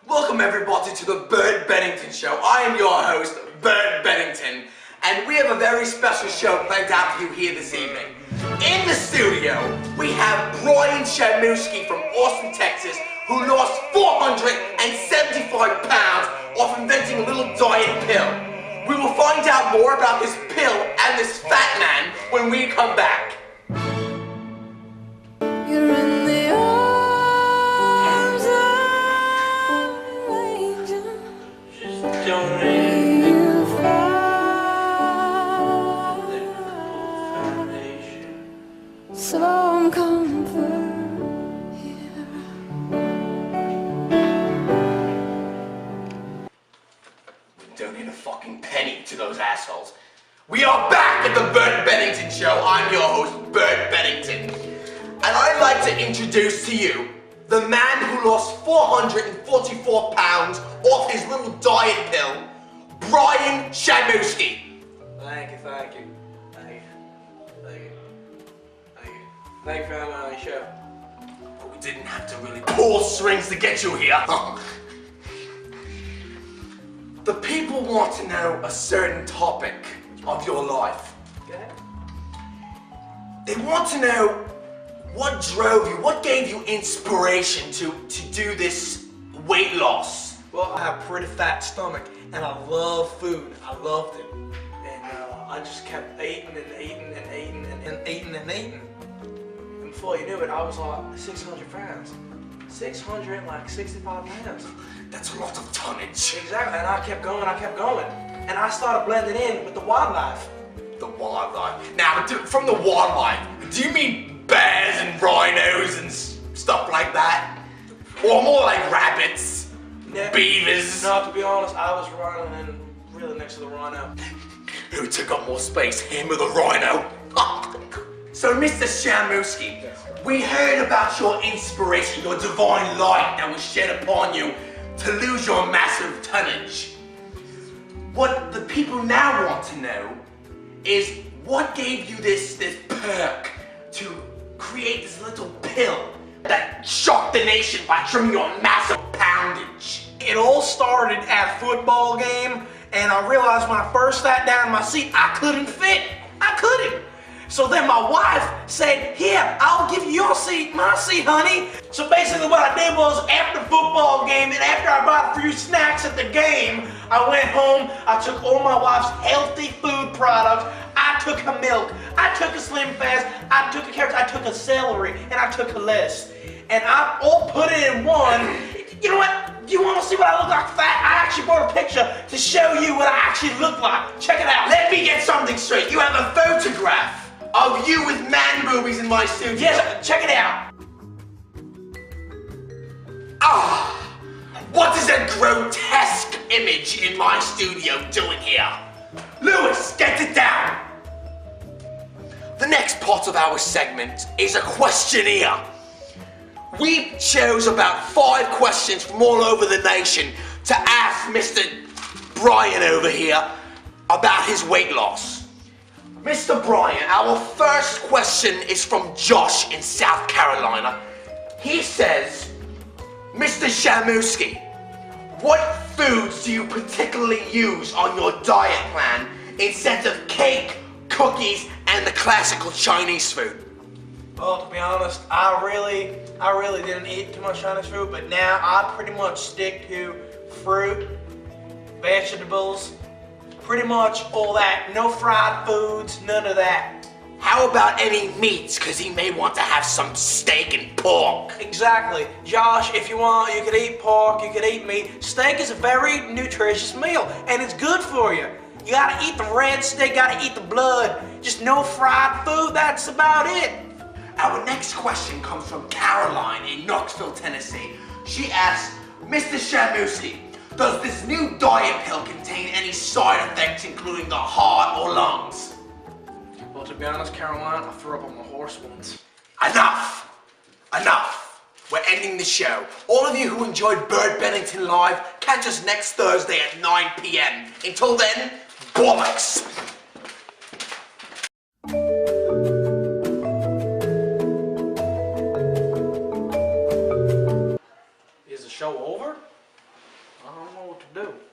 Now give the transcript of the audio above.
Welcome everybody to the Burt Bennington Show. I am your host, Burt Bennington, and we have a very special show planned out for you here this evening. In the studio, we have Brian Shamuski from Austin, Texas, who lost 475 pounds off inventing a little diet pill. We will find out more about this pill and this fat man when we come back. You're in the arms of an angel. Just don't you fall. foundation. Some comfort here. We donate a fucking penny to those assholes. We are back at the Burt Bennington Show. I'm your host, Burt Bennington. And I'd like to introduce to you the man who lost 444 pounds off his little diet pill, Brian Shamuski. Thank you. Thank you for having me on the show. But we didn't have to really pull strings to get you here. The people want to know a certain topic of your life. Go ahead. They want to know what drove you, what gave you inspiration to do this weight loss? Well, I have a pretty fat stomach, and I love food. I loved it. And I just kept eating and eating and eating and eating and eating. And before you knew it, I was like 600 pounds. 665 pounds. That's a lot of tonnage. Exactly, and I kept going. And I started blending in with the wildlife. The wildlife. Now, from the wildlife, do you mean bears and rhinos and stuff like that? Or more like rabbits, beavers? No, to be honest, I was running in really next to the rhino. Who took up more space, him or the rhino? So, Mr. Shamuski, we heard about your inspiration, your divine light that was shed upon you to lose your massive tonnage. What the people now want to know is what gave you this perk to create this little pill that shocked the nation by trimming your massive poundage. It all started at a football game, and I realized when I first sat down in my seat, I couldn't fit. I couldn't. So then my wife said, "Here, I'll give you your seat, my seat, honey." So basically what I did was, after the football game and after I bought a few snacks at the game, I went home, I took all my wife's healthy food products, I took her milk, I took a Slim Fast, I took a carrot, I took a celery, and I took a lettuce. And I all put it in one. You know what? Do you want to see what I look like fat? I actually brought a picture to show you what I actually look like. Check it out. Let me get something straight. You have a photograph of you with man boobies in my studio. Yes, check it out. What is that grotesque image in my studio doing here? Lewis, get it down. The next part of our segment is a questionnaire. We chose about 5 questions from all over the nation to ask Mr. Brian over here about his weight loss. Mr. Brian, our first question is from Josh in South Carolina. He says, "Mr. Shamuski, what foods do you particularly use on your diet plan instead of cake, cookies, and the classical Chinese food?" Well, to be honest, I really didn't eat too much Chinese food, but now I pretty much stick to fruit, vegetables, pretty much all that. No fried foods, none of that. How about any meats? Because he may want to have some steak and pork. Exactly. Josh, if you want, you could eat pork, you could eat meat. Steak is a very nutritious meal, and it's good for you. You gotta eat the red steak, gotta eat the blood. Just no fried food, that's about it. Our next question comes from Caroline in Knoxville, Tennessee. She asks, "Mr. Shamuski, does this new diet pill contain any side effects including the heart or lungs?" Well, to be honest, Caroline, I threw up on my horse once. Enough! We're ending the show. All of you who enjoyed Burt Bennington Live, catch us next Thursday at 9 p.m. Until then, bollocks! Is the show over? I don't know what to do.